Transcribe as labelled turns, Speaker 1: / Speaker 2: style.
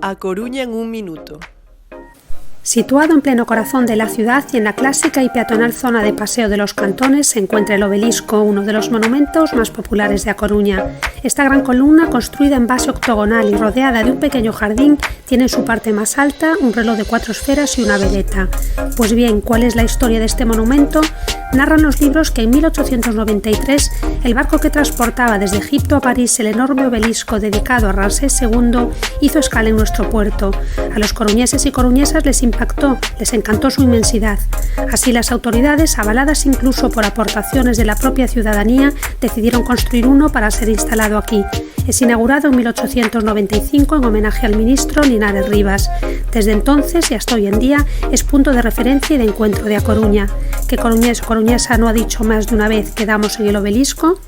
Speaker 1: A Coruña en un minuto.
Speaker 2: Situado en pleno corazón de la ciudad y en la clásica y peatonal zona de Paseo de los Cantones se encuentra el Obelisco, uno de los monumentos más populares de A Coruña. Esta gran columna, construida en base octogonal y rodeada de un pequeño jardín, tiene en su parte más alta un reloj de 4 esferas y una veleta. Pues bien, ¿cuál es la historia de este monumento? Narran los libros que en 1893 el barco que transportaba desde Egipto a París el enorme obelisco dedicado a Ramsés II hizo escala en nuestro puerto. A los coruñeses y coruñesas les encantó su inmensidad. Así las autoridades, avaladas incluso por aportaciones de la propia ciudadanía, decidieron construir uno para ser instalado aquí. Es inaugurado en 1895 en homenaje al ministro Linares Rivas. Desde entonces y hasta hoy en día es punto de referencia y de encuentro de A Coruña. ¿Qué coruñés o coruñesa no ha dicho más de una vez quedamos en el obelisco?